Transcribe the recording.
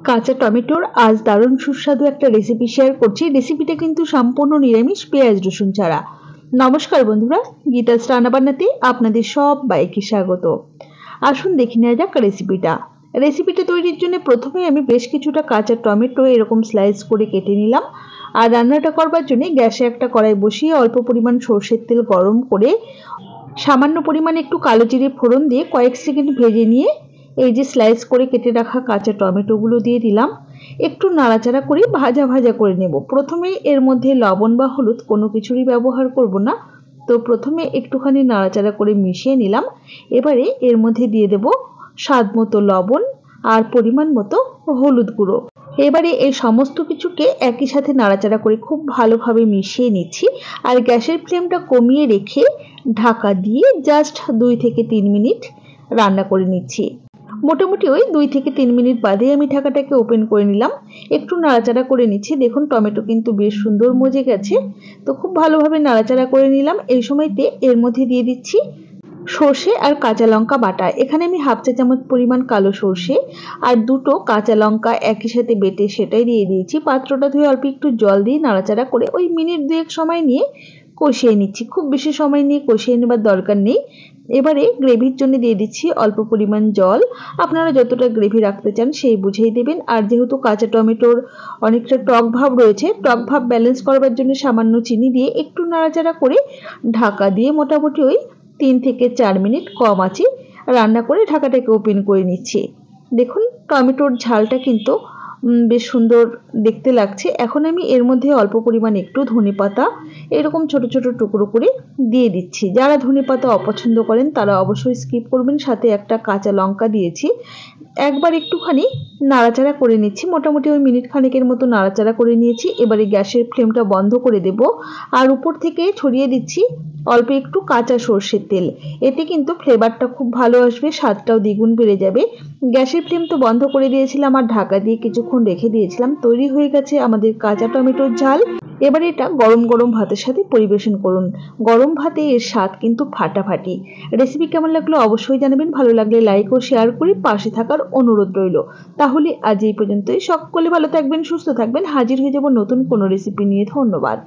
কাঁচা টমেটোর আজ দারুণ সুস্বাদু একটা রেসিপি শেয়ার করছি। রেসিপিটা কিন্তু সম্পূর্ণ নিরামিষ, পেঁয়াজ রসুন ছাড়া। নমস্কার বন্ধুরা, গীতাস রান্নাবান্নাতে আপনাদের সবাইকে স্বাগত। আসুন দেখে নেওয়া যাক রেসিপিটা তৈরির জন্য প্রথমে আমি বেশ কিছুটা কাঁচা টমেটো এরকম স্লাইস করে কেটে নিলাম। আর রান্নাটা করবার জন্য গ্যাসে একটা কড়াই বসিয়ে অল্প পরিমাণ সরষের তেল গরম করে সামান্য পরিমাণে একটু কালো জিরে ফোড়ন দিয়ে কয়েক সেকেন্ড ভেজে নিয়ে এই যে স্লাইস করে কেটে রাখা কাঁচা টমেটোগুলো দিয়ে দিলাম। একটু নাড়াচাড়া করে ভাজা ভাজা করে নেব। প্রথমে এর মধ্যে লবণ বা হলুদ কোনো কিছুরই ব্যবহার করব না, তো প্রথমে একটুখানি নাড়াচাড়া করে মিশিয়ে নিলাম। এবারে এর মধ্যে দিয়ে দেব স্বাদ মতো লবণ আর পরিমাণ মতো হলুদ গুঁড়ো। এবারে এই সমস্ত কিছুকে একই সাথে নাড়াচাড়া করে খুব ভালোভাবে মিশিয়ে নিচ্ছি। আর গ্যাসের ফ্লেমটা কমিয়ে রেখে ঢাকা দিয়ে জাস্ট 2 থেকে 3 মিনিট রান্না করে নিচ্ছি। মোটামুটি ওই 2 থেকে 3 মিনিট বাদে আমি ঢাকাটাকে ওপেন করে নিলাম। একটু নাড়াচাড়া করে নিচ্ছি। দেখুন টমেটো কিন্তু বেশ সুন্দর মজে গেছে, তো খুব ভালোভাবে নাড়াচাড়া করে নিলাম। এই সময়তে এর মধ্যে দিয়ে দিচ্ছি সর্ষে আর কাঁচা লঙ্কা বাটা। এখানে আমি হাফ চা চামচ পরিমাণ কালো সর্ষে আর দুটো কাঁচা লঙ্কা একই সাথে বেটে সেটাই দিয়ে দিয়েছি। পাত্রটা ধুয়ে অল্প একটু জল দিয়ে নাড়াচাড়া করে ওই মিনিট 2 সময় নিয়ে কষিয়ে নিচ্ছি। খুব বেশি সময় নিয়ে কষিয়ে নেবার দরকার নেই। এবারে গ্রেভির জন্য দিয়ে দিচ্ছি অল্প পরিমাণ জল। আপনারা যতটা গ্রেভি রাখতে চান সেই বুঝেই দেবেন। আর যেহেতু কাঁচা টমেটোর অনেকটা টক ভাব রয়েছে, টক ভাব ব্যালেন্স করবার জন্য সামান্য চিনি দিয়ে একটু নাড়াচাড়া করে ঢাকা দিয়ে মোটামুটি ওই 3 থেকে 4 মিনিট কম আঁচে রান্না করে ঢাকাটাকে ওপেন করে নিচ্ছি। দেখুন টমেটোর ঝালটা কিন্তু বেশ সুন্দর দেখতে লাগছে। এখন আমি এর মধ্যে অল্প পরিমাণ একটু ধনেপাতা এরকম ছোট ছোট টুকরো করে দিয়ে দিচ্ছি। যারা ধনেপাতা অপছন্দ করেন তারা অবশ্যই স্কিপ করবেন। সাথে একটা কাঁচা লঙ্কা দিয়েছি। একবার একটুখানি নাড়াচাড়া করে নিচ্ছি। মোটামুটি ওই মিনিট খানেকের মতো নাড়াচাড়া করে নিয়েছি। এবারে গ্যাসের ফ্লেমটা বন্ধ করে দেব আর উপর থেকে ছড়িয়ে দিচ্ছি অল্প একটু কাঁচা সর্ষের তেল। এতে কিন্তু ফ্লেভারটা খুব ভালো আসবে, স্বাদটাও দ্বিগুণ বেড়ে যাবে। গ্যাসের ফ্লেম তো বন্ধ করে দিয়েছিলাম আর ঢাকা দিয়ে কিছুক্ষণ রেখে দিয়েছিলাম। তৈরি হয়ে গেছে আমাদের কাঁচা টমেটোর ঝাল। এবারে এটা গরম গরম ভাতের সাথে পরিবেশন করুন। গরম ভাতে এর স্বাদ কিন্তু ফাটাফাটি। রেসিপি কেমন লাগলো অবশ্যই জানাবেন। ভালো লাগলে লাইক ও শেয়ার করে পাশে থাকার অনুরোধ রইল। তাহলে আজ এই পর্যন্তই। সকলে ভালো থাকবেন, সুস্থ থাকবেন। হাজির হয়ে যাব নতুন কোনো রেসিপি নিয়ে। ধন্যবাদ।